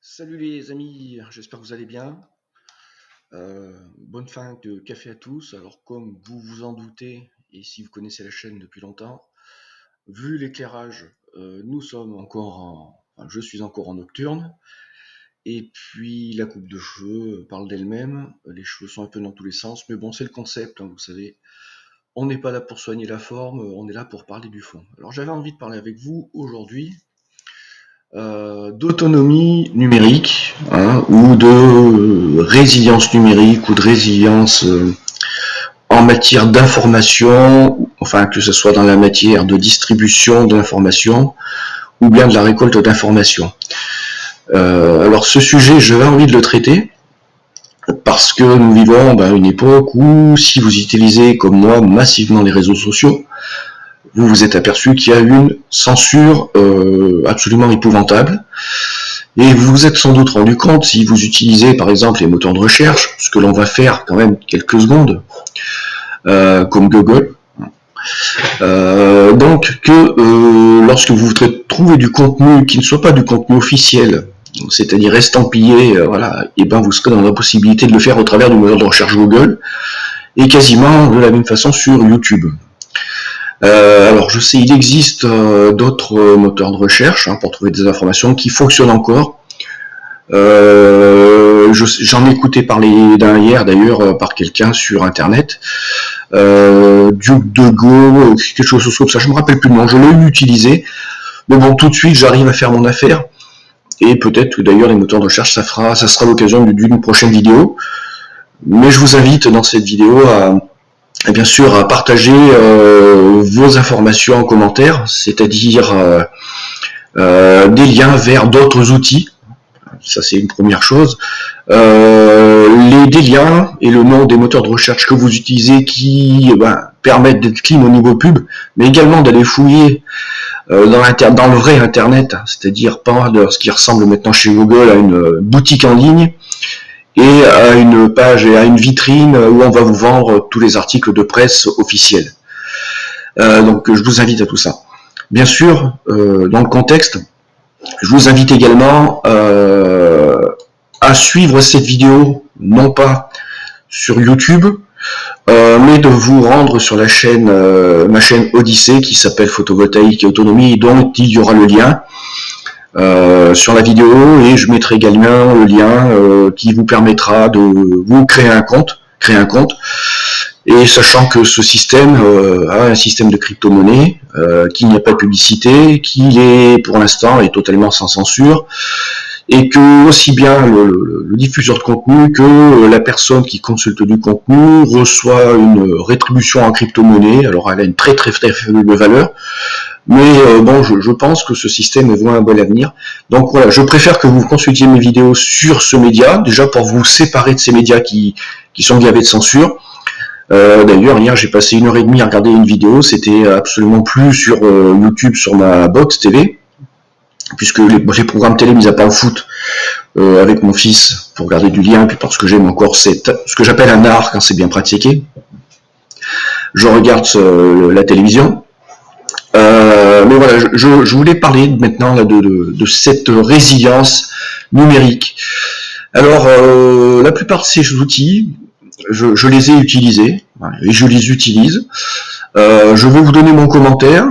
Salut les amis, j'espère que vous allez bien. Bonne fin de café à tous. Alors comme vous vous en doutez, et si vous connaissez la chaîne depuis longtemps, vu l'éclairage, nous sommes encore je suis encore en nocturne. Et puis la coupe de cheveux parle d'elle-même. Les cheveux sont un peu dans tous les sens, mais bon, c'est le concept, hein, vous savez. On n'est pas là pour soigner la forme, on est là pour parler du fond. Alors j'avais envie de parler avec vous aujourd'hui d'autonomie numérique, hein, ou de résilience numérique ou de résilience en matière d'information, enfin que ce soit dans la matière de distribution de l'information ou bien de la récolte d'informations. Alors ce sujet, j'avais envie de le traiter parce que nous vivons une époque où si vous utilisez comme moi massivement les réseaux sociaux, vous vous êtes aperçu qu'il y a une censure absolument épouvantable. Et vous vous êtes sans doute rendu compte, si vous utilisez par exemple les moteurs de recherche, ce que l'on va faire quand même quelques secondes, comme Google, donc que lorsque vous trouvez du contenu qui ne soit pas du contenu officiel, c'est-à-dire estampillé, voilà, et ben vous serez dans la possibilité de le faire au travers du moteur de recherche Google, et quasiment de la même façon sur YouTube. Alors je sais, il existe d'autres moteurs de recherche pour trouver des informations qui fonctionnent encore. J'en ai écouté parler d'un hier d'ailleurs par quelqu'un sur internet, DuckDuckGo, quelque chose comme ça, je me rappelle plus le nom, je l'ai utilisé, mais bon, tout de suite j'arrive à faire mon affaire, et peut-être que d'ailleurs les moteurs de recherche ça sera l'occasion d'une prochaine vidéo, mais je vous invite dans cette vidéo à bien sûr à partager vos informations en commentaire, c'est-à-dire des liens vers d'autres outils. Ça c'est une première chose. Des liens et le nom des moteurs de recherche que vous utilisez qui permettent d'être clean au niveau pub, mais également d'aller fouiller dans le vrai internet, c'est-à-dire pas de ce qui ressemble maintenant chez Google à une boutique en ligne, et à une page et à une vitrine où on va vous vendre tous les articles de presse officiels. Donc je vous invite à tout ça. Bien sûr, dans le contexte, je vous invite également à suivre cette vidéo, non pas sur YouTube, mais de vous rendre sur la chaîne, ma chaîne Odyssée qui s'appelle Photovoltaïque et Autonomie, dont il y aura le lien sur la vidéo, et je mettrai également le lien qui vous permettra de vous créer un compte, et sachant que ce système a un système de crypto-monnaie, qu'il n'y a pas de publicité, qu'il est pour l'instant est totalement sans censure, et que aussi bien le diffuseur de contenu que la personne qui consulte du contenu reçoit une rétribution en crypto-monnaie. Alors elle a une très faible valeur, mais bon, je pense que ce système voit un bon avenir. Donc voilà, je préfère que vous consultiez mes vidéos sur ce média, déjà pour vous séparer de ces médias qui sont gavés de censure. D'ailleurs, hier j'ai passé 1h30 à regarder une vidéo, c'était absolument plus sur YouTube, sur ma box TV, puisque les programmes télé, mis à part le foot, avec mon fils, pour regarder du lien, puis parce que j'aime encore ce que j'appelle un art quand c'est bien pratiqué, je regarde la télévision. Mais voilà, je voulais parler maintenant là, de cette résilience numérique. Alors, la plupart de ces outils, je les ai utilisés, et je les utilise. Je vais vous donner mon commentaire,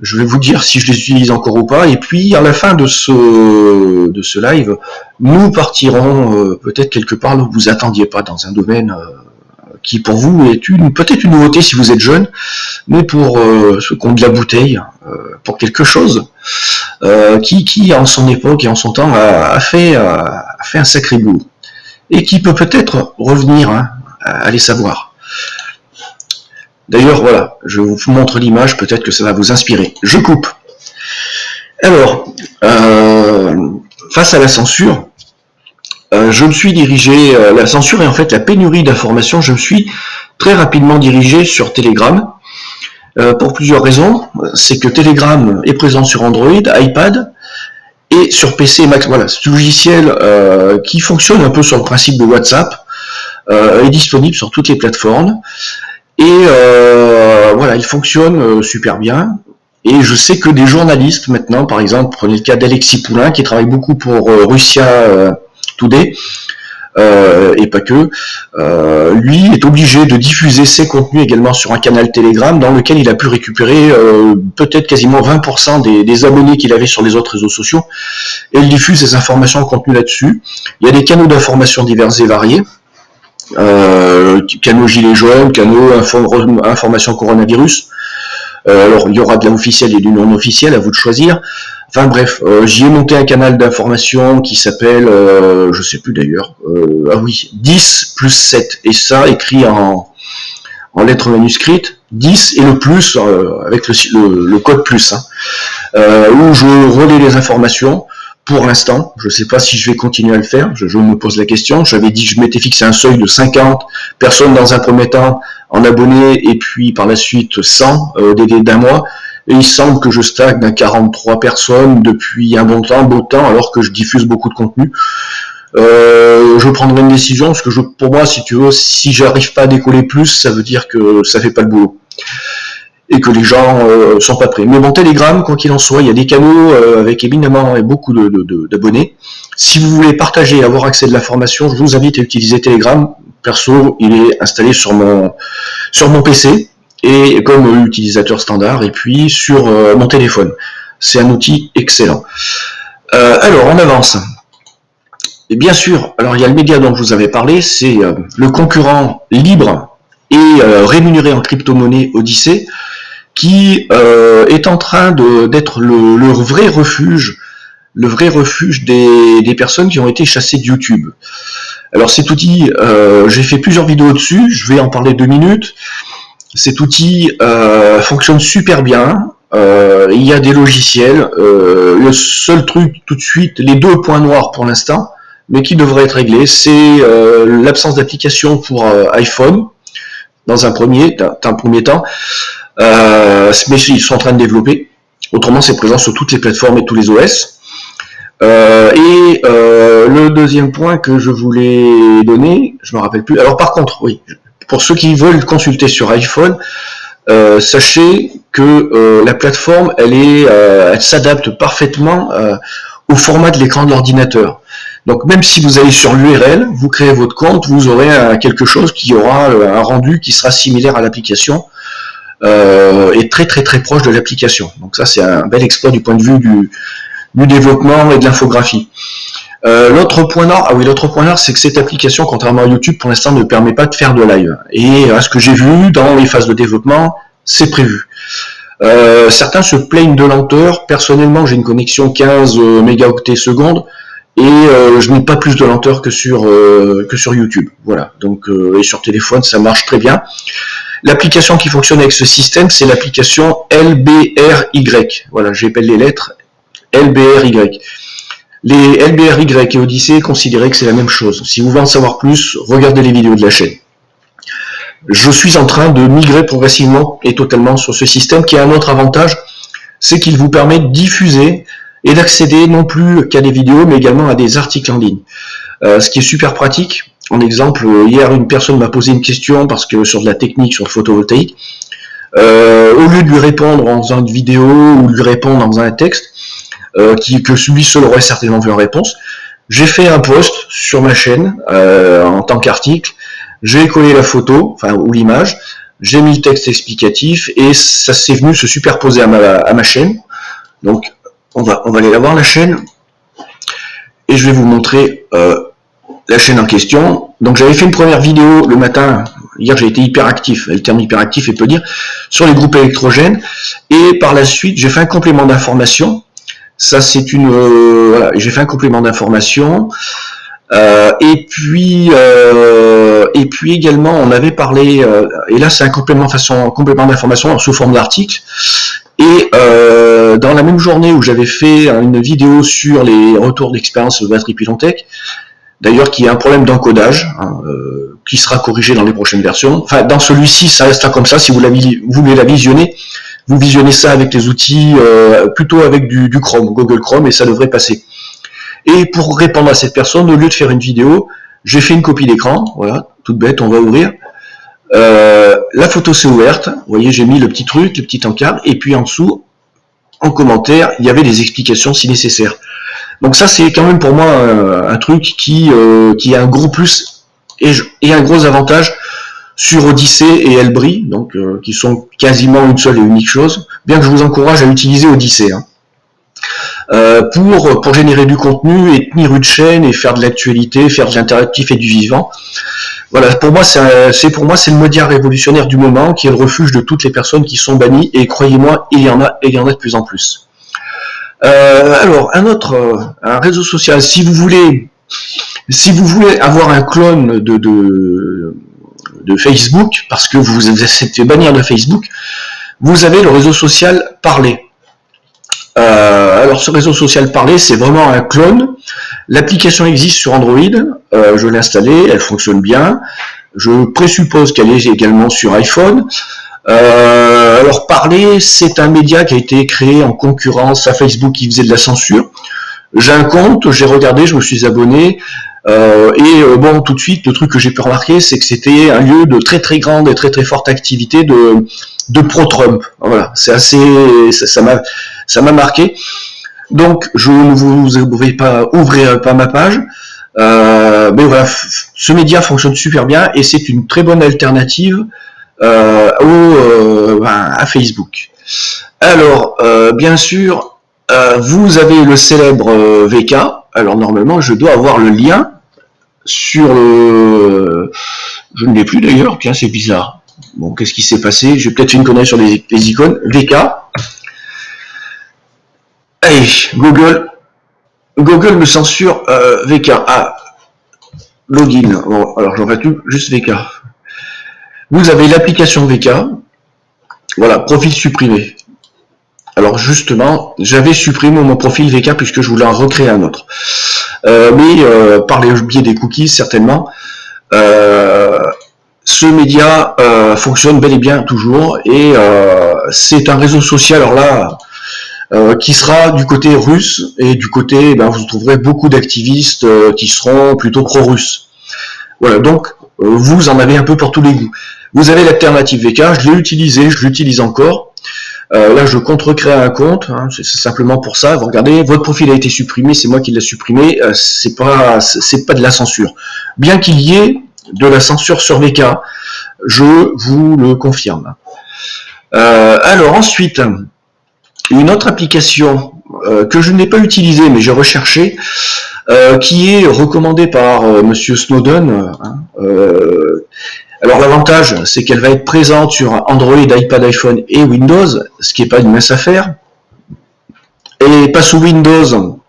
je vais vous dire si je les utilise encore ou pas, et puis à la fin de ce live, nous partirons peut-être quelque part où vous vous attendiez pas, dans un domaine qui pour vous est peut-être une nouveauté si vous êtes jeune, mais pour ceux qui ont de la bouteille, pour quelque chose qui en son époque et en son temps a fait un sacré boulot, et qui peut-être revenir, allez savoir. D'ailleurs voilà, je vous montre l'image, peut-être que ça va vous inspirer. Je coupe. Alors, face à la censure, je me suis dirigé, la censure et en fait la pénurie d'informations, je me suis très rapidement dirigé sur Telegram, pour plusieurs raisons. C'est que Telegram est présent sur Android, iPad et sur PC et Mac. Voilà, ce logiciel qui fonctionne un peu sur le principe de WhatsApp est disponible sur toutes les plateformes, et voilà, il fonctionne super bien. Et je sais que des journalistes maintenant, par exemple, prenez le cas d'Alexis Poulain, qui travaille beaucoup pour Russia Today, et pas que, lui est obligé de diffuser ses contenus également sur un canal Telegram dans lequel il a pu récupérer peut-être quasiment 20% des abonnés qu'il avait sur les autres réseaux sociaux, et il diffuse ses informations en contenu là-dessus. Il y a des canaux d'information divers et variés, canaux Gilets jaunes, canaux information coronavirus. Alors il y aura de l'officiel et du non officiel, à vous de choisir. Enfin bref, j'y ai monté un canal d'information qui s'appelle, je sais plus d'ailleurs, ah oui, 10 plus 7, et ça écrit en lettres manuscrites, 10 et le plus, avec le code plus, hein, où je relais les informations. Pour l'instant, je ne sais pas si je vais continuer à le faire, je me pose la question. J'avais dit que je m'étais fixé un seuil de 50 personnes dans un premier temps en abonnés, et puis par la suite 100 délai d'un mois. Et il semble que je stagne à 43 personnes depuis un bon temps, alors que je diffuse beaucoup de contenu. Je prendrai une décision, parce que pour moi, si tu veux, si j'arrive pas à décoller plus, ça veut dire que ça fait pas le boulot. Et que les gens sont pas prêts. Mais bon, Telegram, quoi qu'il en soit, il y a des canaux avec éminemment beaucoup d'abonnés. Si vous voulez partager et avoir accès à de l'information, je vous invite à utiliser Telegram. Perso, il est installé sur mon PC, et comme utilisateur standard, et puis sur mon téléphone. C'est un outil excellent. Alors, on avance. Et bien sûr, alors il y a le média dont je vous avais parlé, c'est le concurrent libre et rémunéré en crypto-monnaie Odyssey, qui est en train d'être le vrai refuge des personnes qui ont été chassées de YouTube. Alors cet outil, j'ai fait plusieurs vidéos dessus, je vais en parler 2 minutes. Cet outil fonctionne super bien, il y a des logiciels, le seul truc tout de suite, les 2 points noirs pour l'instant, mais qui devraient être réglés, c'est l'absence d'application pour iPhone, dans un premier temps, mais ils sont en train de développer. Autrement, c'est présent sur toutes les plateformes et tous les OS. Le deuxième point que je voulais donner, je me rappelle plus. Alors par contre, oui, pour ceux qui veulent consulter sur iPhone, sachez que la plateforme, elle s'adapte parfaitement au format de l'écran de l'ordinateur. Donc même si vous allez sur l'URL, vous créez votre compte, vous aurez quelque chose qui aura un rendu qui sera similaire à l'application, et très très très proche de l'application. Donc ça, c'est un bel exploit du point de vue du développement et de l'infographie. L'autre point noir, c'est que cette application, contrairement à YouTube, pour l'instant ne permet pas de faire de live. Et à ce que j'ai vu dans les phases de développement, c'est prévu. Certains se plaignent de lenteur. Personnellement, j'ai une connexion 15 mégaoctets secondes, et je n'ai pas plus de lenteur que sur YouTube. Voilà. Donc et sur téléphone, ça marche très bien. L'application qui fonctionne avec ce système, c'est l'application LBRY. Voilà, j'appelle les lettres LBRY. Les LBRY et Odyssey considéraient que c'est la même chose. Si vous voulez en savoir plus, regardez les vidéos de la chaîne. Je suis en train de migrer progressivement et totalement sur ce système qui a un autre avantage, c'est qu'il vous permet de diffuser et d'accéder non plus qu'à des vidéos, mais également à des articles en ligne. Ce qui est super pratique. En exemple, hier, une personne m'a posé une question parce que sur de la technique, sur le photovoltaïque. Au lieu de lui répondre en faisant une vidéo ou de lui répondre en faisant un texte, que lui seul aurait certainement vu en réponse, j'ai fait un post sur ma chaîne en tant qu'article, j'ai collé la photo, ou l'image, j'ai mis le texte explicatif, et ça s'est venu se superposer à ma chaîne. Donc on va aller la voir, la chaîne, et je vais vous montrer la chaîne en question. Donc j'avais fait une première vidéo le matin, hier j'ai été hyperactif, le terme hyperactif il peut dire, sur les groupes électrogènes, et par la suite j'ai fait un complément d'information. Ça c'est voilà, j'ai fait un complément d'information, et puis également on avait parlé, et là c'est un complément d'information sous forme d'article. Et dans la même journée où j'avais fait une vidéo sur les retours d'expérience de batterie Pilontech, d'ailleurs qui a un problème d'encodage, qui sera corrigé dans les prochaines versions. Enfin, dans celui-ci, ça restera comme ça. Si vous voulez la visionner, vous visionnez ça avec les outils, plutôt avec du Chrome, Google Chrome, et ça devrait passer. Et pour répondre à cette personne, au lieu de faire une vidéo, j'ai fait une copie d'écran, voilà, toute bête, on va ouvrir. La photo s'est ouverte, vous voyez, j'ai mis le petit truc, le petit encart, et puis en dessous, en commentaire, il y avait des explications si nécessaire. Donc ça, c'est quand même pour moi un truc qui a un gros plus et un gros avantage sur Odyssey et Elbri, donc qui sont quasiment une seule et unique chose, bien que je vous encourage à utiliser Odyssey. Hein. Pour générer du contenu et tenir une chaîne et faire de l'actualité, faire de l'interactif et du vivant. Voilà, pour moi, c'est le média révolutionnaire du moment, qui est le refuge de toutes les personnes qui sont bannies, et croyez-moi, il y en a de plus en plus. Alors, un réseau social, si vous voulez avoir un clone de Facebook, parce que vous êtes fait bannir de Facebook, vous avez le réseau social Parler. Alors ce réseau social Parler, c'est vraiment un clone. L'application existe sur Android, je l'ai installée, elle fonctionne bien. Je présuppose qu'elle est également sur iPhone. Alors Parler, c'est un média qui a été créé en concurrence à Facebook qui faisait de la censure. J'ai un compte, j'ai regardé, je me suis abonné. Bon, tout de suite, le truc que j'ai pu remarquer, c'est que c'était un lieu de très très grande et très très forte activité de pro-Trump. Voilà, c'est assez, ça m'a marqué. Donc, je ne vous ouvrirez pas ma page, mais voilà, ce média fonctionne super bien et c'est une très bonne alternative à Facebook. Alors, bien sûr, vous avez le célèbre VK. Alors normalement, je dois avoir le lien sur le... Je ne l'ai plus d'ailleurs, tiens, c'est bizarre. Bon, qu'est-ce qui s'est passé? J'ai peut-être une connerie sur les icônes. VK. Allez, Google me censure VK. Ah, login. Bon, alors j'aurais tout juste VK. Vous avez l'application VK. Voilà, profil supprimé. Alors justement, j'avais supprimé mon profil VK puisque je voulais en recréer un autre. Mais par le biais des cookies, certainement, ce média fonctionne bel et bien toujours. Et c'est un réseau social, alors là, qui sera du côté russe. Et du côté, vous trouverez beaucoup d'activistes qui seront plutôt pro-russes. Voilà, donc vous en avez un peu pour tous les goûts. Vous avez l'alternative VK, je l'ai utilisé, je l'utilise encore. Là, je compte recréer un compte, hein, c'est simplement pour ça. Vous regardez, votre profil a été supprimé, c'est moi qui l'ai supprimé. C'est pas de la censure. Bien qu'il y ait de la censure sur VK, je vous le confirme. Alors ensuite, une autre application que je n'ai pas utilisée, mais j'ai recherché, qui est recommandée par Monsieur Snowden. Alors l'avantage, c'est qu'elle va être présente sur Android, iPad, iPhone et Windows, ce qui n'est pas une mince affaire. Et pas sous Windows,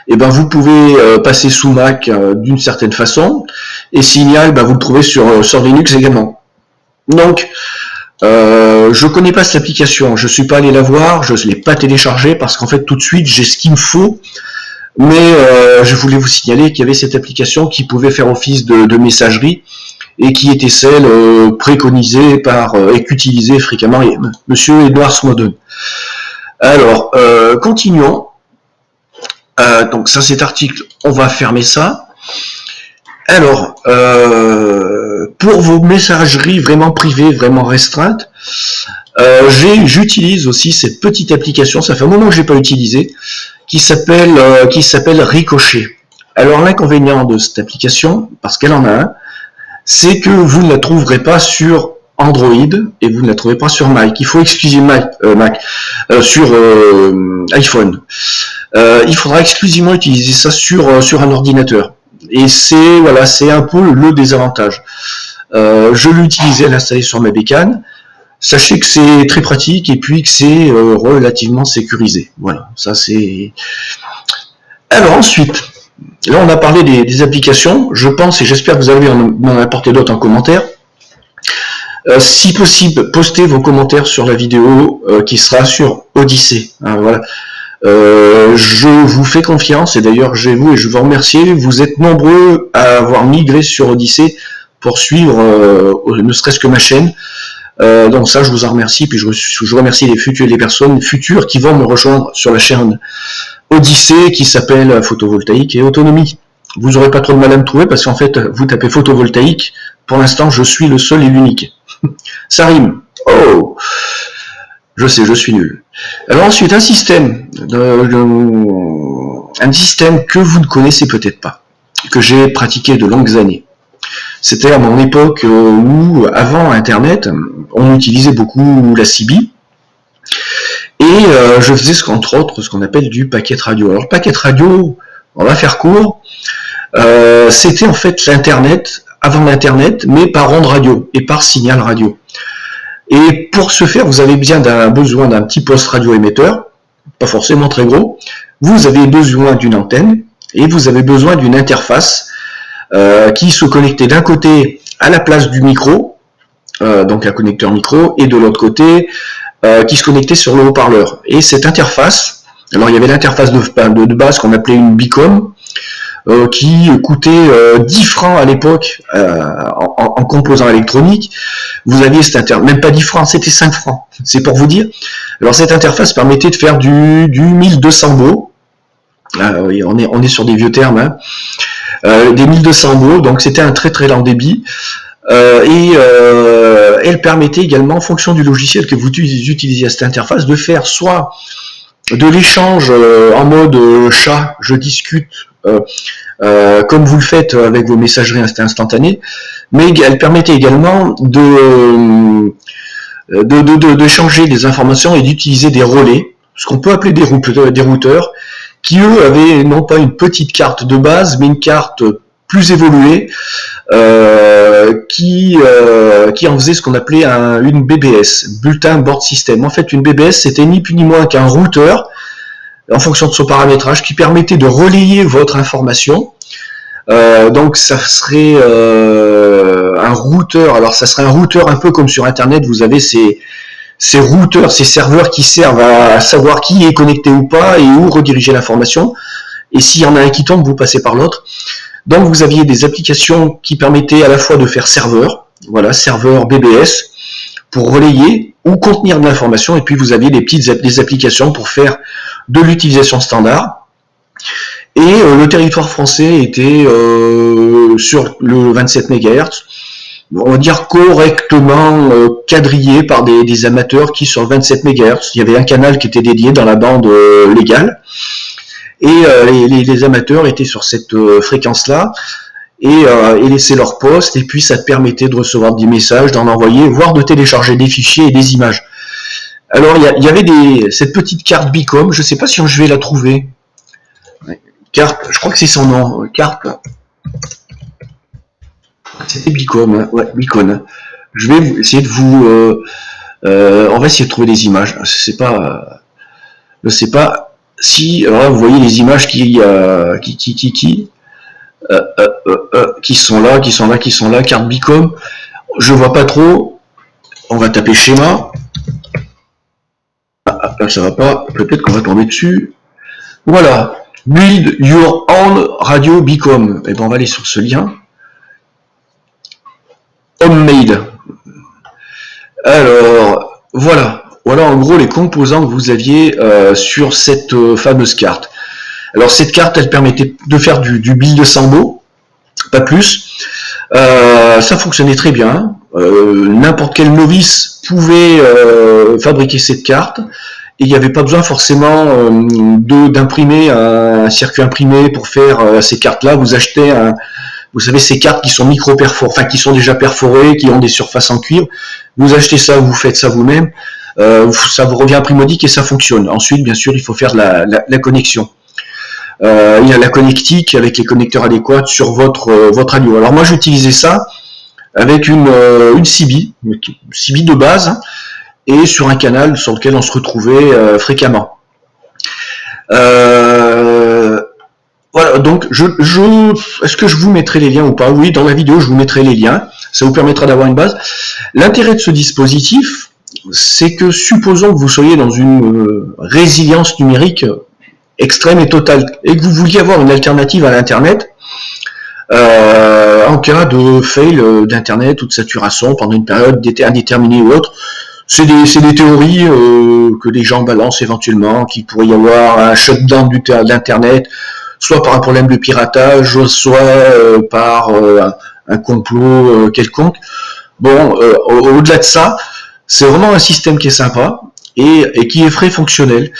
vous pouvez passer sous Mac d'une certaine façon. Et Signal, vous le trouvez sur Linux également. Donc, je connais pas cette application, je suis pas allé la voir, je ne l'ai pas téléchargée parce qu'en fait tout de suite j'ai ce qu'il me faut. Mais je voulais vous signaler qu'il y avait cette application qui pouvait faire office de messagerie et qui était celle préconisée et qu'utilisait fréquemment Monsieur Edward Snowden. Alors, continuons. Donc ça, cet article, on va fermer ça. Alors, pour vos messageries vraiment privées, vraiment restreintes, j'utilise aussi cette petite application, ça fait un moment que je l'ai pas utilisée, qui s'appelle Ricochet. Alors l'inconvénient de cette application, parce qu'elle en a un, c'est que vous ne la trouverez pas sur Android et vous ne la trouvez pas sur Mac. Il faut exclusivement sur iPhone. Il faudra exclusivement utiliser ça sur un ordinateur. Et c'est un peu le désavantage. Je l'ai utilisé à l'installer sur ma bécane. Sachez que c'est très pratique et puis que c'est relativement sécurisé. Voilà, ça c'est. Alors ensuite. Là, on a parlé des applications. Je pense et j'espère que vous allez m'en apporter d'autres en commentaire. Si possible, postez vos commentaires sur la vidéo qui sera sur Odyssey. Hein, voilà. Je vous fais confiance et d'ailleurs, je vous remercier. Vous êtes nombreux à avoir migré sur Odyssey pour suivre ne serait-ce que ma chaîne. Donc ça, je vous en remercie. Puis je remercie les personnes futures qui vont me rejoindre sur la chaîne Odyssey qui s'appelle photovoltaïque et autonomie. Vous n'aurez pas trop de mal à me trouver parce qu'en fait, vous tapez photovoltaïque. Pour l'instant, je suis le seul et l'unique. Ça rime. Oh. Je sais, je suis nul. Alors ensuite, un système que vous ne connaissez peut-être pas, que j'ai pratiqué de longues années. C'était à mon époque où, avant Internet, on utilisait beaucoup la CB, et je faisais entre autres ce qu'on appelle du packet radio. Alors packet radio, on va faire court, c'était en fait l'Internet, avant l'Internet, mais par onde radio et par signal radio. Et pour ce faire, vous avez bien besoin d'un petit poste radio-émetteur, pas forcément très gros. Vous avez besoin d'une antenne et vous avez besoin d'une interface qui se connectait d'un côté à la place du micro, donc un connecteur micro, et de l'autre côté qui se connectait sur le haut-parleur. Et cette interface, alors il y avait l'interface de base qu'on appelait une Bicom, qui coûtait 10 francs à l'époque en composants électroniques. Vous aviez cette interface, même pas 10 francs, c'était 5 francs, c'est pour vous dire. Alors cette interface permettait de faire du 1200 baux. On est sur des vieux termes, hein. Des 1200 baux, donc c'était un très très lent débit. Elle permettait également, en fonction du logiciel que vous utilisiez à cette interface, de faire soit de l'échange en mode chat, je discute, comme vous le faites avec vos messageries instantanées, mais elle permettait également de changer des informations et d'utiliser des relais, ce qu'on peut appeler des routeurs, qui eux avaient non pas une petite carte de base, mais une carte plus évoluée, qui en faisait ce qu'on appelait une BBS, Bulletin Board System. En fait, une BBS, c'était ni plus ni moins qu'un routeur, en fonction de son paramétrage, qui permettait de relayer votre information. Donc ça serait un routeur. Alors ça serait un routeur un peu comme sur Internet. Vous avez ces routeurs, ces serveurs qui servent à savoir qui est connecté ou pas et où rediriger l'information. Et s'il y en a un qui tombe, vous passez par l'autre. Donc vous aviez des applications qui permettaient à la fois de faire serveur, voilà, serveur BBS, pour relayer ou contenir de l'information, et puis vous aviez des applications pour faire de l'utilisation standard. Et le territoire français était sur le 27 MHz, on va dire correctement quadrillé par des amateurs qui, sur le 27 MHz, il y avait un canal qui était dédié dans la bande légale, et les amateurs étaient sur cette fréquence-là, et laissaient leur poste, et puis ça te permettait de recevoir des messages, d'en envoyer, voire de télécharger des fichiers et des images. Alors il y avait cette petite carte Bicom, je ne sais pas si je vais la trouver. Carte, je crois que c'est son nom, carte. C'était Bicom, hein. Ouais, Bicom. Je vais essayer de vous, on va essayer de trouver des images. Je sais pas si, alors là vous voyez les images qui sont là, carte Bicom. Je vois pas trop. On va taper schéma. Là ça va pas. Peut-être qu'on va tomber dessus. Voilà. Build your own radio Bicom. Et ben on va aller sur ce lien. Homemade. Alors voilà en gros les composants que vous aviez sur cette fameuse carte. Alors cette carte, elle permettait de faire du 1200 baux, pas plus. Ça fonctionnait très bien. N'importe quel novice pouvait fabriquer cette carte. Et il n'y avait pas besoin forcément d'imprimer un circuit imprimé pour faire ces cartes-là. Vous achetez vous savez, ces cartes qui sont micro-perforées, enfin qui sont déjà perforées, qui ont des surfaces en cuivre. Vous achetez ça, vous faites ça vous-même. Ça vous revient primodique et ça fonctionne. Ensuite, bien sûr, il faut faire la connexion. Il y a la connectique avec les connecteurs adéquats sur votre radio. Alors moi, j'utilisais ça avec une CB de base, hein, et sur un canal sur lequel on se retrouvait fréquemment. Voilà, donc est-ce que je vous mettrai les liens ou pas? Oui, dans la vidéo, je vous mettrai les liens. Ça vous permettra d'avoir une base. L'intérêt de ce dispositif, c'est que supposons que vous soyez dans une résilience numérique extrême et totale, et que vous vouliez avoir une alternative à l'Internet, en cas de fail d'Internet ou de saturation pendant une période indéterminée ou autre. C'est des théories que les gens balancent éventuellement, qu'il pourrait y avoir un shutdown d'Internet, soit par un problème de piratage, soit par un complot quelconque. Bon, au-delà de ça, c'est vraiment un système qui est sympa. et qui est très fonctionnel.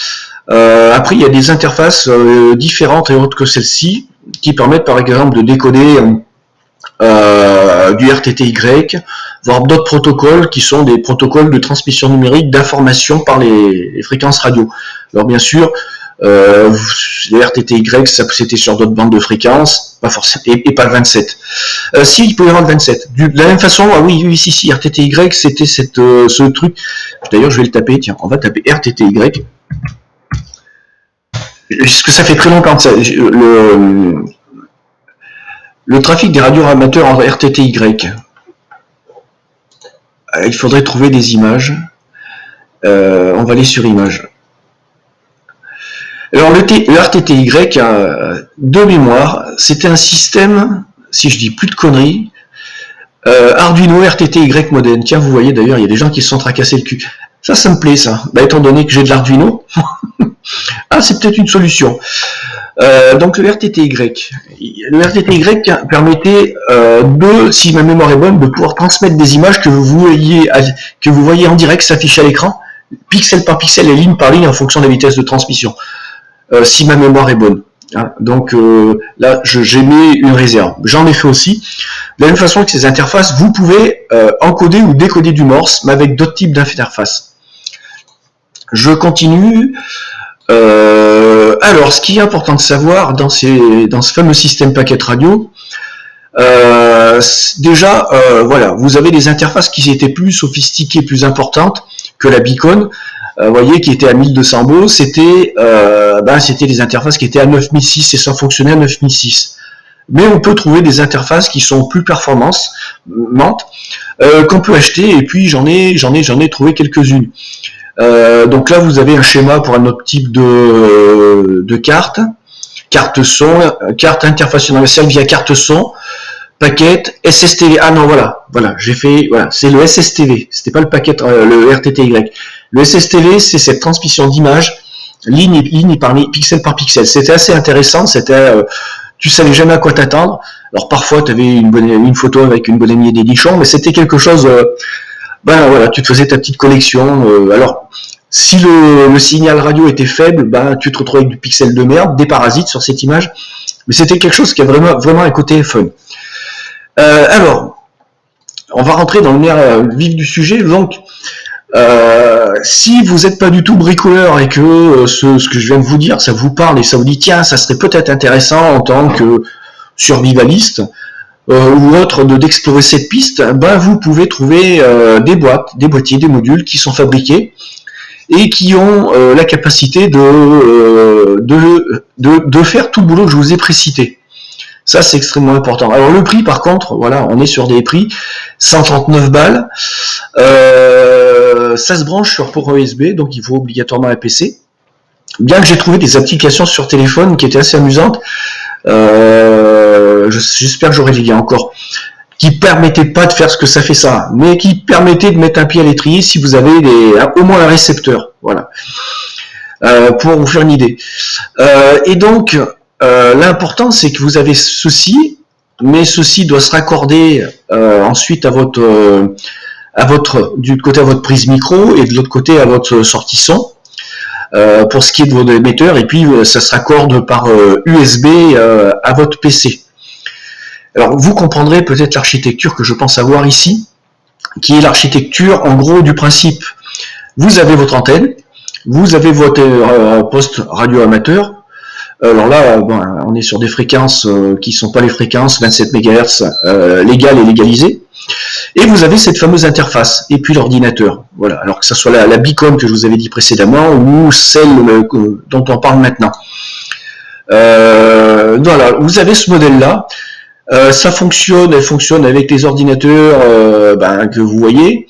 Après, il y a des interfaces différentes et autres que celle-ci qui permettent par exemple de décoder du RTTY, voire d'autres protocoles qui sont des protocoles de transmission numérique d'information par les fréquences radio. Alors bien sûr, le RTTY, c'était sur d'autres bandes de fréquences, pas forcément, et pas le 27. Si, il peut y avoir le 27. De la même façon, ah oui, si, RTTY, c'était ce truc. D'ailleurs, je vais le taper, tiens, on va taper RTTY. Parce que ça fait très longtemps que ça, le trafic des radios amateurs en RTTY. Il faudrait trouver des images. On va aller sur images. Alors le RTTY, de mémoire, c'était un système, si je dis plus de conneries, Arduino RTTY modem. Tiens, vous voyez d'ailleurs, il y a des gens qui se sont tracassés le cul. Ça me plaît ça. Bah, étant donné que j'ai de l'Arduino, ah, c'est peut-être une solution. Donc le RTTY. Le RTTY permettait si ma mémoire est bonne, de pouvoir transmettre des images que vous voyez en direct s'afficher à l'écran, pixel par pixel et ligne par ligne en fonction de la vitesse de transmission. Si ma mémoire est bonne. Hein. Donc là, j'ai mis une réserve. J'en ai fait aussi. De la même façon que ces interfaces, vous pouvez encoder ou décoder du Morse, mais avec d'autres types d'interfaces. Je continue. Alors, ce qui est important de savoir dans ce fameux système paquet radio, déjà, voilà, vous avez des interfaces qui étaient plus sophistiquées, plus importantes que la Beacon. Vous voyez, qui était à 1200 baux, c'était des interfaces qui étaient à 9006 et ça fonctionnait à 9006. Mais on peut trouver des interfaces qui sont plus performantes, qu'on peut acheter, et puis j'en ai trouvé quelques-unes. Donc là, vous avez un schéma pour un autre type de carte son, carte interface universelle via carte son, paquet, SSTV. Ah non, voilà, j'ai fait, voilà, c'est le SSTV, c'était pas le paquet, le RTTY. Le SSTV, c'est cette transmission d'image, ligne par ligne, pixel par pixel. C'était assez intéressant, tu savais jamais à quoi t'attendre. Alors parfois, tu avais une photo avec une bonne amie et des nichons, mais c'était quelque chose, voilà, tu te faisais ta petite collection. Alors, si le signal radio était faible, tu te retrouvais avec du pixel de merde, des parasites sur cette image. Mais c'était quelque chose qui a vraiment un côté fun. Alors, on va rentrer dans le nerf vif du sujet. Donc, si vous n'êtes pas du tout bricoleur et que ce que je viens de vous dire, ça vous parle et ça vous dit tiens, ça serait peut-être intéressant en tant que survivaliste ou autre d'explorer cette piste, vous pouvez trouver des boîtiers, des modules qui sont fabriqués et qui ont la capacité de faire tout le boulot que je vous ai précité. Ça, c'est extrêmement important. Alors le prix, par contre, voilà, on est sur des prix 139 balles. Ça se branche sur port USB, donc il faut obligatoirement un PC. Bien que j'ai trouvé des applications sur téléphone qui étaient assez amusantes, j'espère que j'aurai les liens encore, qui permettaient pas de faire ce que ça fait ça, mais qui permettaient de mettre un pied à l'étrier si vous avez au moins un récepteur, voilà, pour vous faire une idée. Et donc, l'important c'est que vous avez ceci, mais ceci doit se raccorder ensuite du côté à votre prise micro et de l'autre côté à votre sortie son. Pour ce qui est de vos émetteurs, et puis ça se raccorde par USB à votre PC. Alors vous comprendrez peut-être l'architecture que je pense avoir ici, qui est l'architecture en gros du principe. Vous avez votre antenne, vous avez votre poste radio amateur. Alors là, on est sur des fréquences qui ne sont pas les fréquences 27 MHz légales et légalisées. Et vous avez cette fameuse interface, et puis l'ordinateur. Voilà. Alors que ce soit la Beacon que je vous avais dit précédemment, ou celle dont on parle maintenant. Voilà, vous avez ce modèle-là. Elle fonctionne avec les ordinateurs que vous voyez.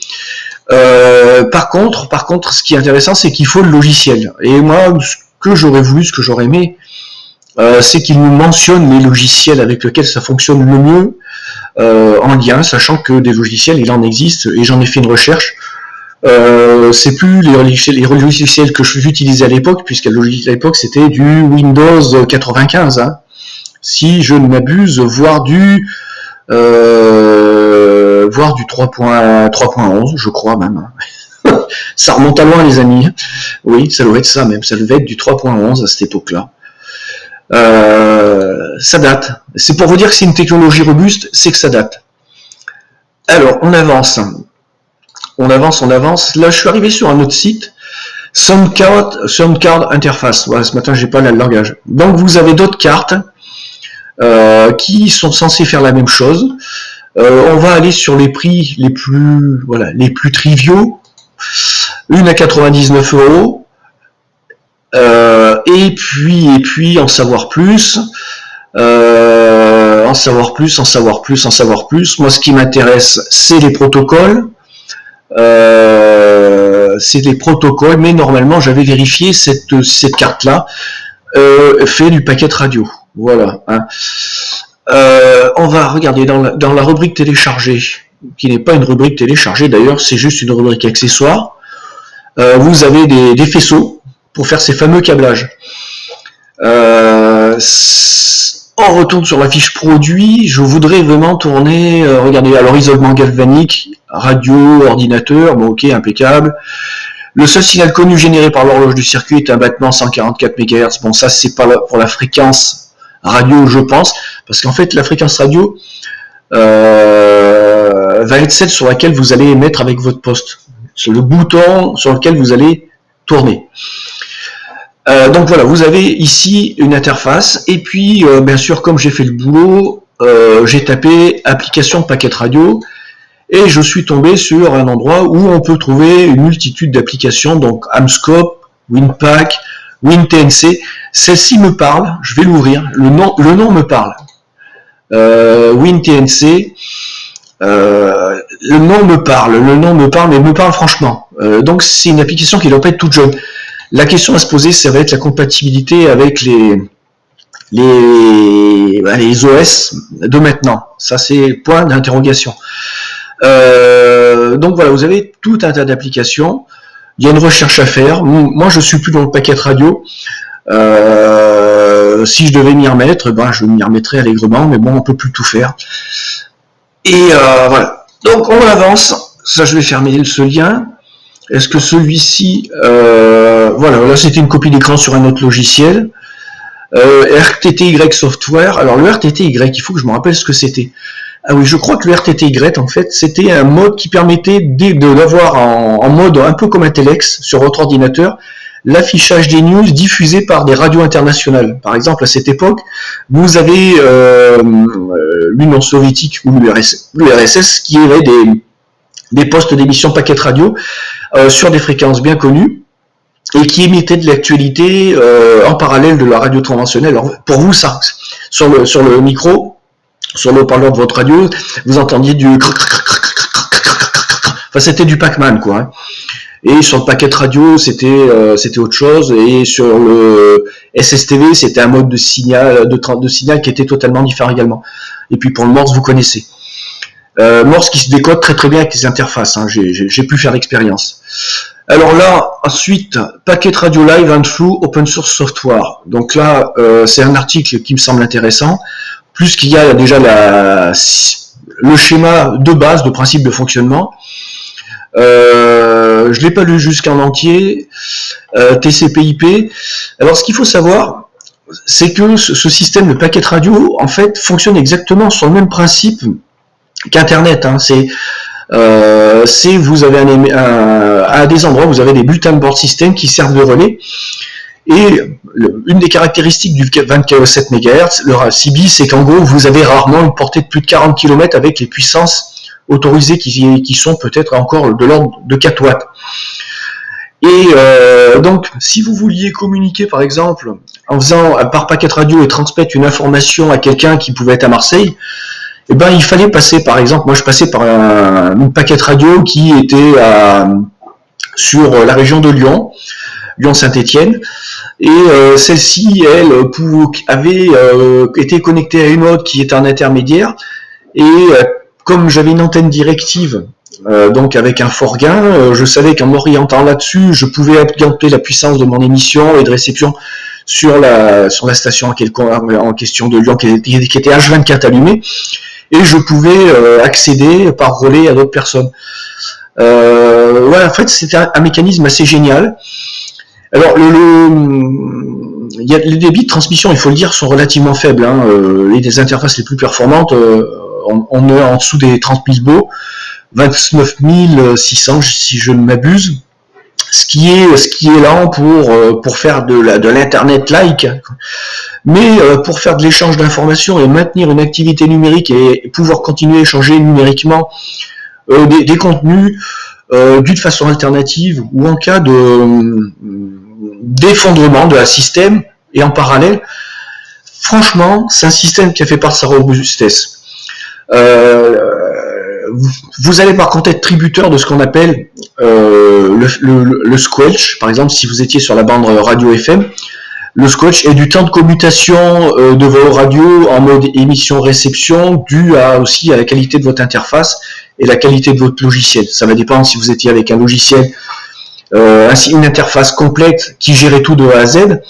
Par contre, ce qui est intéressant, c'est qu'il faut le logiciel. Et moi, ce que j'aurais voulu, ce que j'aurais aimé, c'est qu'il nous mentionne les logiciels avec lesquels ça fonctionne le mieux en lien, sachant que des logiciels, il en existe, et j'en ai fait une recherche. C'est plus les logiciels que j'utilisais à l'époque, puisqu'à l'époque c'était du Windows 95, hein, si je ne m'abuse, voire du 3.11, je crois même. Ça remonte à loin, les amis. Oui, ça doit être ça même. Ça devait être du 3.11 à cette époque-là. Ça date. C'est pour vous dire que c'est une technologie robuste, c'est que ça date. Alors, on avance. On avance. Là, je suis arrivé sur un autre site. Soundcard Interface. Voilà, ce matin, j'ai pas le langage. Donc, vous avez d'autres cartes qui sont censées faire la même chose. On va aller sur les prix les plus triviaux. Une à 99 €. Et puis en savoir plus. En savoir plus. Moi, ce qui m'intéresse, c'est les protocoles. Mais normalement, j'avais vérifié cette carte-là fait du paquet radio. Voilà. Hein. On va regarder dans la rubrique téléchargée, qui n'est pas une rubrique téléchargée d'ailleurs, c'est juste une rubrique accessoire. Vous avez des faisceaux pour faire ces fameux câblages. On retourne sur la fiche produit. Je voudrais vraiment tourner, regardez, alors isolement galvanique, radio, ordinateur, bon ok, impeccable. Le seul signal connu généré par l'horloge du circuit est un battement 144 MHz. Bon, ça c'est pas pour la fréquence radio, je pense, parce qu'en fait la fréquence radio va être celle sur laquelle vous allez émettre avec votre poste, sur le bouton sur lequel vous allez tourner. Donc voilà, vous avez ici une interface, et puis bien sûr, comme j'ai fait le boulot, j'ai tapé application paquet radio, et je suis tombé sur un endroit où on peut trouver une multitude d'applications, donc Amscope, WinPack, WinTNC. Celle-ci me parle, je vais l'ouvrir, le nom me parle. WinTNC, le nom me parle, mais me parle franchement. Donc c'est une application qui ne doit pas être toute jeune. La question à se poser, ça va être la compatibilité avec les OS de maintenant. Ça, c'est point d'interrogation. Donc voilà, vous avez tout un tas d'applications. Il y a une recherche à faire. Moi, je suis plus dans le paquet radio. Si je devais m'y remettre, je m'y remettrais allègrement, mais bon, on peut plus tout faire. Et voilà. Donc on avance. Ça, je vais fermer ce lien. Est-ce que celui-ci, voilà, là c'était une copie d'écran sur un autre logiciel. RTTY Software. Alors le RTTY, il faut que je me rappelle ce que c'était. Ah oui, je crois que le RTTY, en fait, c'était un mode qui permettait d'avoir en mode un peu comme un Telex sur votre ordinateur, l'affichage des news diffusées par des radios internationales. Par exemple, à cette époque, vous avez l'Union soviétique ou l'URSS qui avait des postes d'émission paquet radio sur des fréquences bien connues et qui émettaient de l'actualité en parallèle de la radio conventionnelle. Alors, pour vous, ça, sur le micro, sur le haut-parleur de votre radio, vous entendiez du... Enfin, c'était du Pac-Man, quoi. Hein. Et sur le paquet radio, c'était autre chose. Et sur le SSTV, c'était un mode de signal qui était totalement différent également. Et puis pour le Morse, vous connaissez. Morse qui se décode très très bien avec les interfaces. Hein. J'ai pu faire l'expérience. Alors là, ensuite, paquet radio live and through open source software. Donc là, c'est un article qui me semble intéressant. Plus qu'il y a déjà le schéma de base, de principe de fonctionnement. Je l'ai pas lu jusqu'en entier. TCP/IP. Alors, ce qu'il faut savoir, c'est que ce système de paquet radio, en fait, fonctionne exactement sur le même principe qu'Internet. Hein. Vous avez à des endroits, vous avez des bulletin board system qui servent de relais. Et une des caractéristiques du 24,7 MHz, le CB, c'est qu'en gros, vous avez rarement une portée de plus de 40 km avec les puissances autorisées qui sont peut-être encore de l'ordre de 4 watts. Et donc, si vous vouliez communiquer, par exemple, en faisant par paquet radio et transmettre une information à quelqu'un qui pouvait être à Marseille, eh ben, il fallait passer, par exemple, moi je passais par une paquet radio qui était sur la région de Lyon, Lyon-Saint-Étienne, et celle-ci, elle, avait été connectée à une autre qui était un intermédiaire, et comme j'avais une antenne directive, donc avec un fort gain, je savais qu'en m'orientant là-dessus, je pouvais augmenter la puissance de mon émission et de réception sur la station en question de Lyon, qui était H24 allumée, et je pouvais accéder par relais à d'autres personnes. Voilà, en fait, c'est un mécanisme assez génial. Alors, les débits de transmission, il faut le dire, sont relativement faibles. Hein. Les interfaces les plus performantes, on est en dessous des 30 000 baux, 29 600 si je ne m'abuse. Ce qui est lent pour faire de l'internet like, mais pour faire de l'échange d'informations et maintenir une activité numérique et pouvoir continuer à échanger numériquement des contenus d'une façon alternative ou en cas d'effondrement de la système et en parallèle, franchement, c'est un système qui a fait part de sa robustesse. Vous allez par contre être tributeur de ce qu'on appelle le squelch. Par exemple, si vous étiez sur la bande radio FM, le squelch est du temps de commutation de vos radios en mode émission-réception dû aussi à la qualité de votre interface et la qualité de votre logiciel. Ça va dépendre si vous étiez avec un logiciel, une interface complète qui gérait tout de A à Z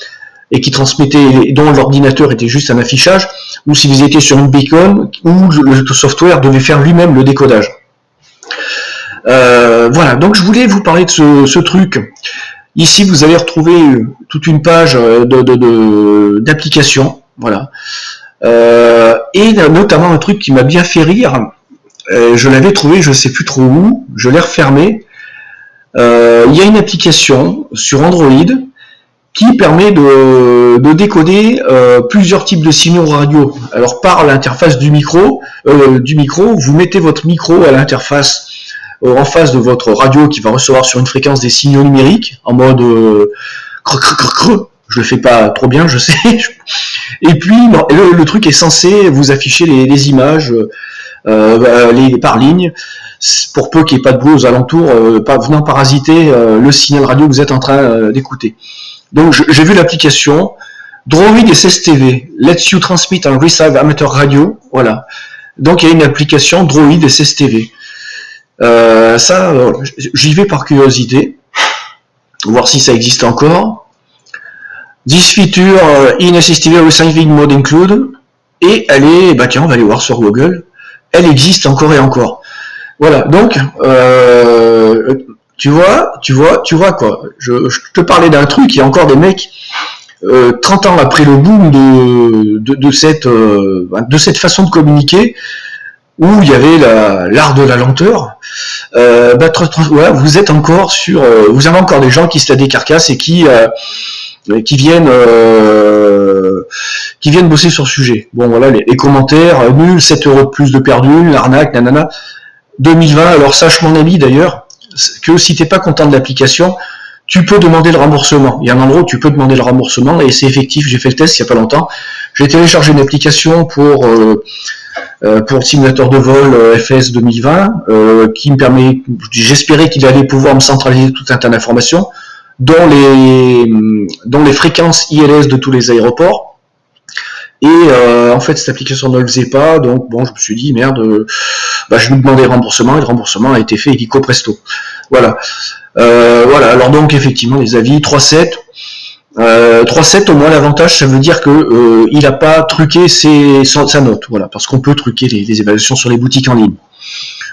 et qui transmettait, dont l'ordinateur était juste un affichage, ou si vous étiez sur une beacon où le software devait faire lui-même le décodage. Voilà, donc je voulais vous parler de ce truc. Ici, vous allez retrouver toute une page d'applications, voilà, et notamment un truc qui m'a bien fait rire. Je l'avais trouvé, je ne sais plus trop où, je l'ai refermé. Il y a une application sur Android qui permet de décoder plusieurs types de signaux radio. Alors par l'interface du micro, vous mettez votre micro à l'interface en face de votre radio qui va recevoir sur une fréquence des signaux numériques en mode je le fais pas trop bien, je sais. Et puis le truc est censé vous afficher les images par ligne, pour peu qu'il n'y ait pas de bruit aux alentours, venant parasiter le signal radio que vous êtes en train d'écouter. Donc j'ai vu l'application Droid SSTV, Lets You Transmit and Receive Amateur Radio, voilà. Donc il y a une application Droid SSTV. J'y vais par curiosité, voir si ça existe encore. This feature in SSTV Receiving Mode Include, et elle est, tiens, on va aller voir sur Google, elle existe encore et encore. Voilà, donc tu vois quoi. Je te parlais d'un truc, il y a encore des mecs 30 ans après le boom de cette façon de communiquer, où il y avait l'art de la lenteur. Voilà, vous êtes encore vous avez encore des gens qui se la décarcassent et qui viennent bosser sur le sujet. Bon voilà, les commentaires, nul, 7 € de plus de perdu, l'arnaque, nanana. 2020, alors sache mon ami d'ailleurs, que si t'es pas content de l'application, tu peux demander le remboursement. Il y a un endroit où tu peux demander le remboursement et c'est effectif, j'ai fait le test il y a pas longtemps. J'ai téléchargé une application pour le simulateur de vol FS 2020 qui me permet, j'espérais qu'il allait pouvoir me centraliser tout un tas d'informations, dont les fréquences ILS de tous les aéroports. Et en fait cette application ne le faisait pas, donc bon je me suis dit merde, je lui demandais remboursement et le remboursement a été fait illico presto. Voilà. Voilà, alors donc effectivement les avis 3.7 au moins l'avantage ça veut dire que il n'a pas truqué sa note, voilà, parce qu'on peut truquer les évaluations sur les boutiques en ligne.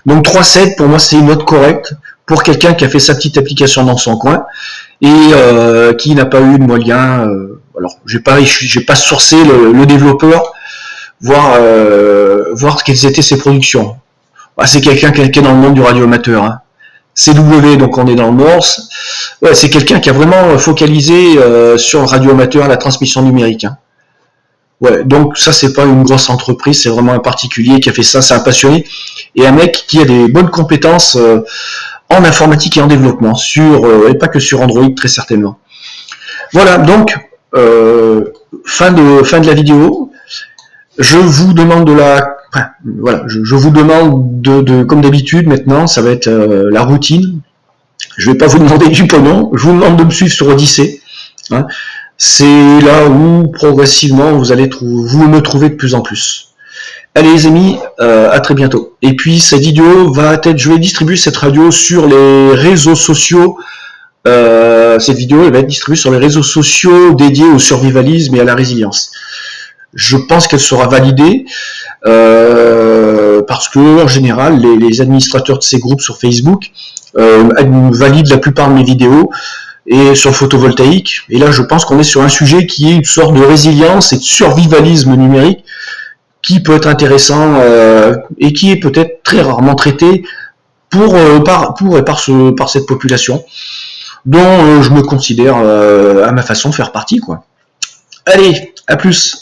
Donc 3.7 pour moi c'est une note correcte pour quelqu'un qui a fait sa petite application dans son coin et qui n'a pas eu de moyen. Alors j'ai pas sourcé le développeur, voir quelles étaient ses productions. C'est quelqu'un qui est dans le monde du radio amateur. Hein. CW, donc on est dans le Morse. Ouais, c'est quelqu'un qui a vraiment focalisé sur le radio amateur, la transmission numérique. Hein. Ouais, donc ça c'est pas une grosse entreprise, c'est vraiment un particulier qui a fait ça, c'est un passionné et un mec qui a des bonnes compétences en informatique et en développement, et pas que sur Android très certainement. Voilà, donc fin de la vidéo. Je vous demande je vous demande comme d'habitude maintenant, ça va être la routine. Je vais pas vous demander du pognon, je vous demande de me suivre sur Odyssée. Hein. C'est là où progressivement vous me trouvez de plus en plus. Allez les amis, à très bientôt. Et puis cette vidéo je vais distribuer cette radio sur les réseaux sociaux. Cette vidéo elle va être distribuée sur les réseaux sociaux dédiés au survivalisme et à la résilience. Je pense qu'elle sera validée parce que en général les administrateurs de ces groupes sur Facebook valide la plupart de mes vidéos, et sur le photovoltaïque. Et là, je pense qu'on est sur un sujet qui est une sorte de résilience et de survivalisme numérique qui peut être intéressant et qui est peut-être très rarement traité par cette population dont je me considère à ma façon faire partie, quoi. Allez, à plus.